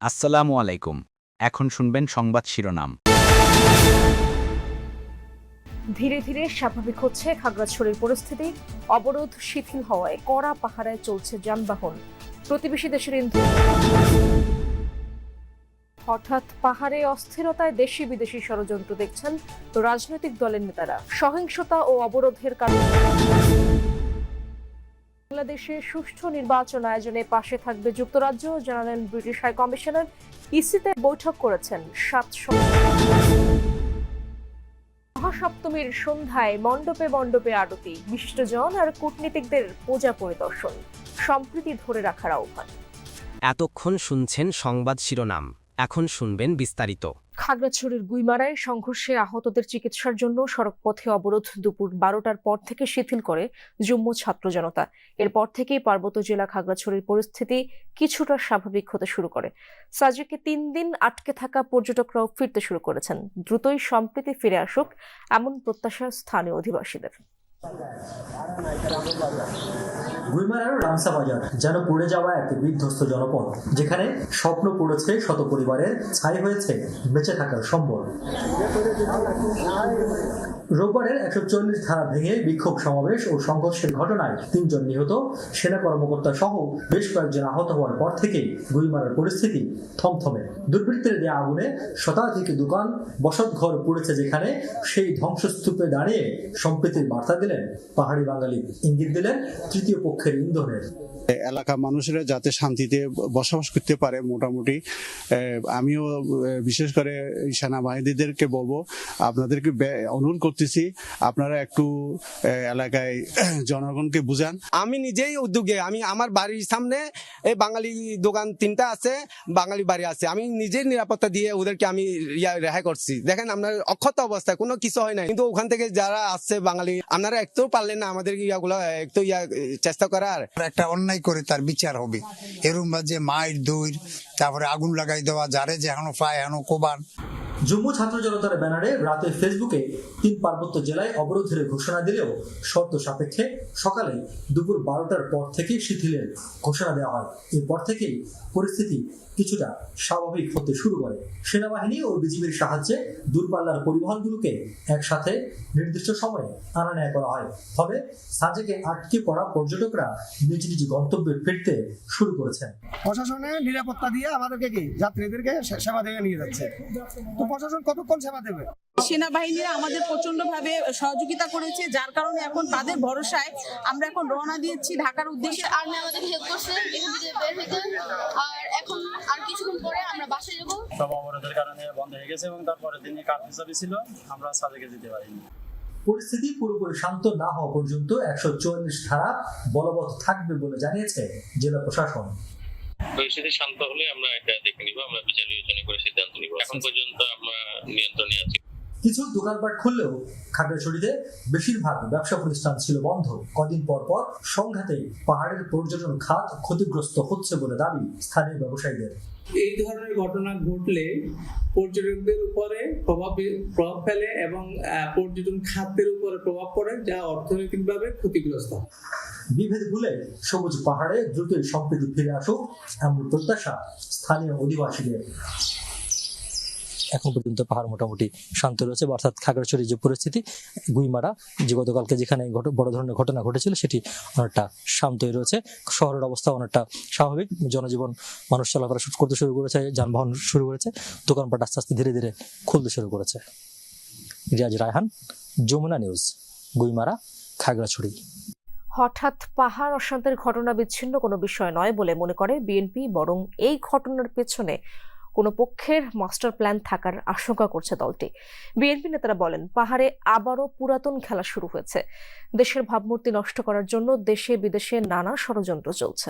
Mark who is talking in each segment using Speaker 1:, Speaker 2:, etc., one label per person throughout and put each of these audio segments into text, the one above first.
Speaker 1: আসসালামু আলাইকুম। এখন শুনবেন সংবাদ শিরোনাম।
Speaker 2: ধীরে ধীরে স্বাভাবিক হচ্ছে খাগড়াছড়ির পরিস্থিতি। অবরোধ শিথিল হওয়ায় কড়া পাহারায় চলছে যানবাহন। প্রতিবেশী দেশের ইন্ধন। হঠাৎ পাহাড়ে অস্থিরতায় দেশি বিদেশি ষড়যন্ত্র দেখছেন রাজনৈতিক দলের নেতারা। সহিংসতা ও অবরোধের কারণে বাংলাদেশে সুষ্ঠু নির্বাচন আয়োজনে পাশে থাকবে যুক্তরাজ্য, জানালেন ব্রিটিশ হাই কমিশনার। ইসিতে বৈঠক করেছেন 7 মহাসপ্তমীর সন্ধ্যায় মণ্ডপে মণ্ডপে আরতি, বিশিষ্টজন আর কূটনীতিকদের পূজা পরিদর্শন, সম্প্রীতি ধরে রাখার আহ্বান।
Speaker 3: এতক্ষণ শুনছেন সংবাদ শিরোনাম, এখন শুনবেন বিস্তারিত।
Speaker 2: খাগড়াছড়ির গুইমারায় সংঘর্ষে আহতদের চিকিৎসার জন্য সড়কপথে অবরোধ দুপুর 12টার পর থেকে শিথিল করে জুম্ম ছাত্র জনতা। এরপর থেকেই পার্বত্য জেলা খাগড়াছড়ির পরিস্থিতি কিছুটা স্বাভাবিক হতে শুরু করে। সাজেকে 3 দিন আটকে থাকা পর্যটকরাও ফিরতে শুরু করেছেন। দ্রুতই সম্প্রীতি ফিরে আসুক এমন প্রত্যাশা স্থানীয় অধিবাসীদের।
Speaker 4: গুইমারার রামসা বাজার যেন পড়ে যাওয়া এক বিধ্বস্ত জনপদ, যেখানে স্বপ্ন পড়েছে শত পরিবারের, ছাই হয়েছে বেঁচে থাকার সম্বল। রোববারের 140 ধারা ভেঙে বিক্ষোভ সমাবেশ ও সংঘর্ষের ঘটনায় 3 জন নিহত, সেনা কর্মকর্তা সহ বেশ কয়েকজন আহত হওয়ার পর থেকেই গুইমারার পরিস্থিতি থমথমে। দুর্বৃত্তের দেয়া আগুনে শতাধিক দোকান, বসতঘর পুড়েছে, যেখানে সেই ধ্বংসস্তূপে দাঁড়িয়ে সম্প্রীতির বার্তা দিলেন পাহাড়ি বাঙালি, ইঙ্গিত দিলেন তৃতীয় পক্ষের ইন্ধনের।
Speaker 5: এলাকার মানুষেরা যাতে শান্তিতে বসবাস করতে পারে, মোটামুটি আমিও বিশেষ করে সেনাবাহিনীদেরকে বলবো, আপনাদেরকে অনুরোধ করতেছি, আপনারা একটু এলাকায় জনগণকে বুঝান।
Speaker 6: আমি নিজেই উদ্যোগে, আমি আমার বাড়ির সামনে এই বাঙালি দোকান 3টা আছে, বাঙালি বাড়ি আছে, আমি নিজের নিরাপত্তা দিয়ে ওদেরকে আমি রেহাই করছি। দেখেন আপনার অক্ষত অবস্থায় কোনো কিছু হয় না, কিন্তু ওখান থেকে যারা আসছে বাঙালি, আপনারা একটু পারলেন না আমাদের ইয়াগুলো একটু চেষ্টা করার।
Speaker 7: একটা অন্যায় করে তার বিচার হবে, এরকম যে মায়ের দৌড়, তারপরে আগুন লাগাই দেওয়া, যারে যেন পায় হেন কোবান।
Speaker 4: জম্মু ছাত্র জনতার ব্যানারে রাতে ফেসবুকে 3 পার্বত্য জেলায় অবরোধের ঘোষণা দিলেও শর্ত সাপেক্ষে সকালে দুপুর 12টার পর থেকে শিথিলের ঘোষণা দেওয়া হয়। এরপর থেকেই পরিস্থিতি কিছুটা স্বাভাবিক হতে শুরু করে। সেনাবাহিনী ও বিজিবির সাহায্যে দূরপাল্লার পরিবহনগুলোকে একসাথে নির্দিষ্ট সময়ে আনা নেয়া করা হয়। ফলে সাজেকে আটকে পড়া পর্যটকরা নিজ নিজ গন্তব্যে ফিরতে শুরু করেছেন।
Speaker 8: প্রশাসনের নিরাপত্তা দিয়ে আমাদেরকে যাত্রীদেরকে সেবা দিয়ে নিয়ে যাচ্ছে। তো প্রশাসন কতক্ষণ সেবা দেবে?
Speaker 9: সেনাবাহিনীরা আমাদের প্রচন্ড ভাবে সহযোগিতা করেছে, যার কারণে এখন তাদের ভরসায় আমরা এখন রওনা দিয়েছি ঢাকার উদ্দেশ্যে।
Speaker 10: আর্মি আমাদের হেল্প করছে এখান থেকে বের হইতে, আর এখন আর কিছুক্ষণ পরে আমরা বাসায় যাব।
Speaker 11: সব অবরোধের কারণে বন্ধ হয়ে গেছে এবং তারপরে দিনে কার্ফিউ চালু ছিল, আমরা সাজেকে যেতে পারিনি।
Speaker 4: পরিস্থিতি পুরোপুরি শান্ত না হওয়া পর্যন্ত 144 ধারা বলবৎ থাকবে বলে জানিয়েছে জেলা প্রশাসন।
Speaker 12: পরিস্থিতি শান্ত হলে আমরা এটা দেখে নিব, আমরা বিচার বিবেচনা করে সিদ্ধান্ত নিব। এখন পর্যন্ত আমরা নিয়ন্ত্রণে আছি।
Speaker 4: কিছু দোকানপাট খুললেও খাগড়াছড়িতে বেশিরভাগ ব্যবসা প্রতিষ্ঠান ছিল বন্ধ। কদিন পর পর সংঘাতে পাহাড়ের পর্যটন খাত ক্ষতিগ্রস্ত হচ্ছে বলে দাবি স্থানীয় ব্যবসায়ীদের।
Speaker 13: এই ধরনের ঘটনা ঘটলে পর্যটকদের উপরে প্রভাব ফেলে এবং পর্যটন খাতের উপরে প্রভাব পড়ে, যা অর্থনৈতিকভাবে ক্ষতিগ্রস্ত।
Speaker 4: বিভেদ ভুলে সবুজ পাহাড়ে দ্রুতই সম্প্রীতি ফিরে আসুক এমন প্রত্যাশা স্থানীয় অধিবাসীদের।
Speaker 14: এখন পর্যন্ত পাহাড় মোটামুটি শান্ত রয়েছে, অর্থাৎ খাগড়াছড়ির যে পরিস্থিতি, গুইমারা যে গতকালকে যেখানে বড় ধরনের ঘটনা ঘটেছিল সেটি অনেকটা শান্তই রয়েছে। শহরের অবস্থা অনেকটা স্বাভাবিক, জনজীবন, মানুষ চলাফেরা করতে শুরু করেছে, যানবাহন শুরু করেছে, দোকানপাট আস্তে আস্তে ধীরে ধীরে খুলতে শুরু করেছে। রিয়াজ রায়হান, যমুনা নিউজ, গুইমারা, খাগড়াছড়ি।
Speaker 2: হঠাৎ পাহাড় অশান্তির ঘটনা বিচ্ছিন্ন কোনো বিষয় নয় বলে মনে করে বিএনপি, বরং এই ঘটনার পেছনে কোনো পক্ষের মাস্টার প্ল্যান থাকার আশঙ্কা করছে দলটি। বিএনপি নেতারা বলেন, পাহাড়ে আবারও পুরাতন খেলা শুরু হয়েছে। দেশের ভাবমূর্তি নষ্ট করার জন্য দেশে বিদেশে নানা ষড়যন্ত্র চলছে।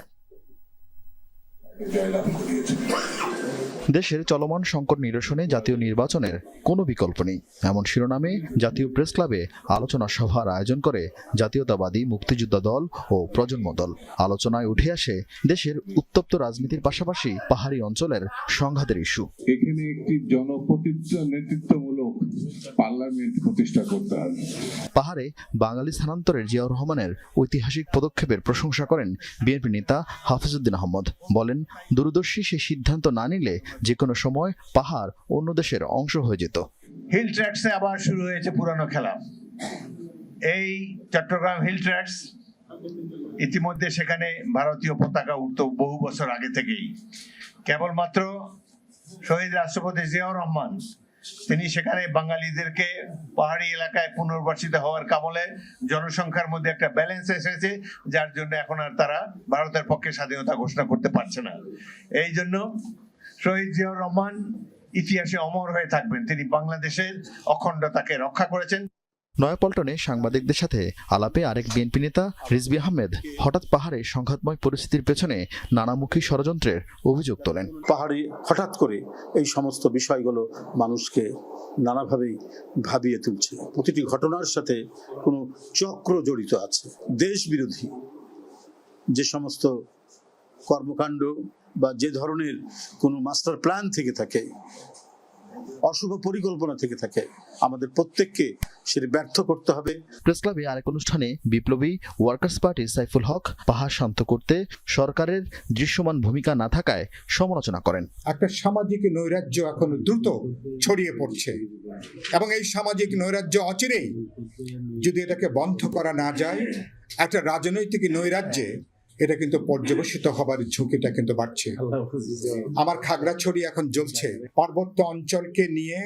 Speaker 15: দেশের চলমান সংকট নিরসনে জাতীয় নির্বাচনের কোনো বিকল্প নেই, এমন শিরোনামে জাতীয় প্রেস ক্লাবে আলোচনা সভার আয়োজন করে জাতীয়তাবাদী মুক্তিযোদ্ধা দল ও প্রজন্ম দল। আলোচনায় উঠে আসে দেশের উত্তপ্ত রাজনীতির পাশাপাশি পাহাড়ি অঞ্চলের সংঘাতের ইস্যু।
Speaker 16: এখানে একটি জনপ্রতিনিধিত্বমূলক পার্লামেন্ট প্রতিষ্ঠা করতে হবে।
Speaker 15: পাহাড়ে বাঙালি স্থানান্তরের জিয়াউর রহমানের ঐতিহাসিক পদক্ষেপের প্রশংসা করেন বিএনপি নেতা হাফিজউদ্দিন আহমদ। বলেন, দূরদর্শী সেই সিদ্ধান্ত না নিলে যে কোনো সময় পাহাড় অন্য দেশের অংশ হয়ে যেত।
Speaker 17: হিল ট্র্যাক্সে আবার শুরু হয়েছে পুরানো খেলা। এই চট্টগ্রাম হিল ট্র্যাক্স ইতিমধ্যে সেখানে ভারতীয় পতাকা উঠত বহু বছর আগে থেকেই। কেবলমাত্র শহীদ রাষ্ট্রপতি জিয়াউর রহমান তিনি সেখানে বাঙালিদেরকে পাহাড়ি এলাকায় পুনর্বাসিত হওয়ার কামলে জনসংখ্যার মধ্যে একটা ব্যালেন্স এসেছে, যার জন্য এখন আর তারা ভারতের পক্ষে স্বাধীনতা ঘোষণা করতে পারছে না। এই জন্য শহীদ জিয়াউর রহমান ইতিহাসে অমর হয়ে থাকবেন। তিনি বাংলাদেশের অখণ্ডতাকে রক্ষা করেছেন।
Speaker 15: নয়াপল্টনে সাংবাদিকদের সাথে আলাপে আরেক বিএনপি নেতা রিজভী আহমেদ হঠাৎ পাহাড়ে সংঘাতময় পরিস্থিতির পেছনে নানামুখী ষড়যন্ত্রের অভিযোগ তোলেন।
Speaker 18: পাহাড়ে হঠাৎ করে এই সমস্ত বিষয়গুলো মানুষকে নানাভাবেই ভাবিয়ে তুলছে। প্রতিটি ঘটনার সাথে কোনো চক্র জড়িত আছে। দেশ বিরোধী যে সমস্ত কর্মকাণ্ড বা যে ধরনের কোনো মাস্টার প্ল্যান থেকে থাকে, অশুভ পরিকল্পনা থেকে থাকে, আমাদের প্রত্যেককে সেটা ব্যর্থ করতে হবে।
Speaker 15: প্রেস ক্লাবে আরেক অনুষ্ঠানে বিপ্লবী ওয়ার্কার্স পার্টি সাইফুল হক পাহাড় শান্ত করতে সরকারের দৃশ্যমান ভূমিকা না থাকায় সমালোচনা করেন।
Speaker 19: একটা সামাজিক নৈরাজ্য এখন দ্রুত ছড়িয়ে পড়ছে এবং এই সামাজিক নৈরাজ্য অচিরেই যদি এটাকে বন্ধ করা না যায়, একটা রাজনৈতিক নৈরাজ্যে এটা কিন্তু পর্যবসিত হবার ঝুঁকিটা কিন্তু বাড়ছে। আমার খাগড়াছড়ি এখন জ্বলছে। পার্বত্য অঞ্চলকে নিয়ে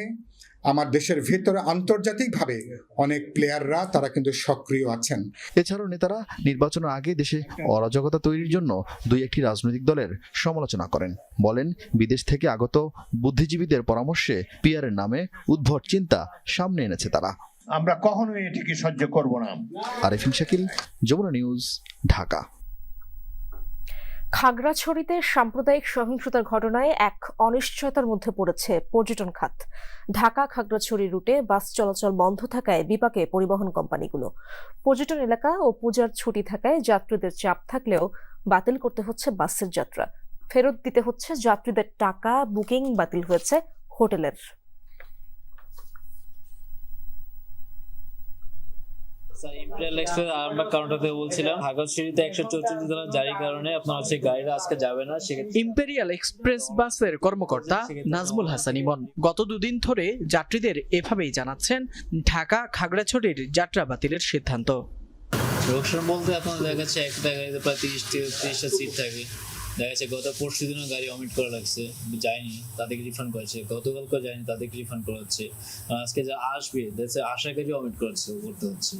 Speaker 19: আমার দেশের ভেতরে আন্তর্জাতিকভাবে অনেক প্লেয়াররা তারা কিন্তু সক্রিয় আছেন।
Speaker 15: এছাড়াও নেতারা নির্বাচনের আগে দেশে অরাজকতা তৈরির জন্য দুই একটি রাজনৈতিক দলের সমালোচনা করেন। বলেন, বিদেশ থেকে আগত বুদ্ধিজীবীদের পরামর্শে পিআরের নামে উদ্ভট চিন্তা সামনে এনেছে তারা।
Speaker 17: আমরা কখনোই এটিকে সহ্য করব না।
Speaker 15: আরিফিন শাকিল, যমুনা নিউজ, ঢাকা।
Speaker 2: খাগড়াছড়িতে সাম্প্রদায়িক সহিংসতার ঘটনায় এক অনিশ্চয়তার মধ্যে পড়েছে পর্যটন খাত। ঢাকা খাগড়াছড়ি রুটে বাস চলাচল বন্ধ থাকায় বিপাকে পরিবহন কোম্পানিগুলো। পর্যটন এলাকা ও পূজার ছুটি থাকায় যাত্রীদের চাপ থাকলেও বাতিল করতে হচ্ছে বাসের যাত্রা, ফেরত দিতে হচ্ছে যাত্রীদের টাকা, বুকিং বাতিল হয়েছে হোটেলের।
Speaker 20: ইম্পেরিয়াল এক্সপ্রেস আরামবাগ কাউন্টারে বলছিলাম, খাগড়াছড়িতে 144 ধারা জারির কারণে আপনার হচ্ছে গাড়িটা আজকে যাবে না।
Speaker 21: ইম্পেরিয়াল এক্সপ্রেস বাসের কর্মকর্তা নাজমুল হাসান ইমন গত দুদিন ধরে যাত্রীদের এভাবেই জানাচ্ছেন ঢাকা খাগড়াছড়ির যাত্রা বাতিলের সিদ্ধান্ত।
Speaker 20: লোকসান বলতে আপনার দেখা যাচ্ছে একটা গাড়িতে প্রায় 30টা সিট থাকে। দেখা যাচ্ছে গত পরশু দিনও গাড়ি অমিট করা লাগছে, যায়নি, তাদেরকে রিফান্ড করেছে। গতকালকেও যায়নি, তাদেরকে রিফান্ড করা হচ্ছে। আজকে যা আসবে দেখছে আশা গাড়ি অমিট করতে হচ্ছে।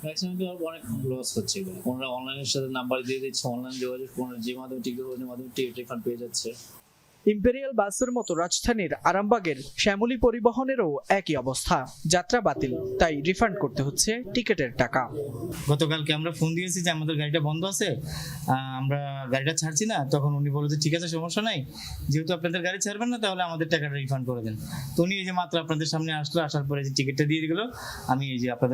Speaker 20: ম্যাক্সিমাম অনেক লস হচ্ছে। কোনরা অনলাইনের সাথে নাম্বার দিয়ে দিচ্ছে, অনলাইন যোগাযোগ কোনরা যে মাধ্যমে টিকিট ওই মাধ্যমে টিকিট রিফান্ড পেয়ে যাচ্ছে।
Speaker 21: ইম্পেরিয়াল বাসের মতো রাজধানীর আরামবাগের শ্যামলী পরিবহনেরও একই অবস্থা, যাত্রা বাতিল, তাই রিফান্ড করতে হচ্ছে টিকিটের টাকা।
Speaker 20: গতকালকে আমরা ফোন দিয়েছি যে আমাদের গাড়িটা বন্ধ আছে, আমরা গাড়িটা ছাড়ছি না। তখন উনি বলে যে ঠিক আছে, সমস্যা নাই, যেহেতু আপনাদের গাড়ি ছাড়বেন না তাহলে আমাদের টাকাটা রিফান্ড করে দেন। তো উনি এই যে মাত্র আপনাদের সামনে আসলো, আসার পরে যে টিকিটটা দিয়ে গেল, আমি এই যে আপনাদের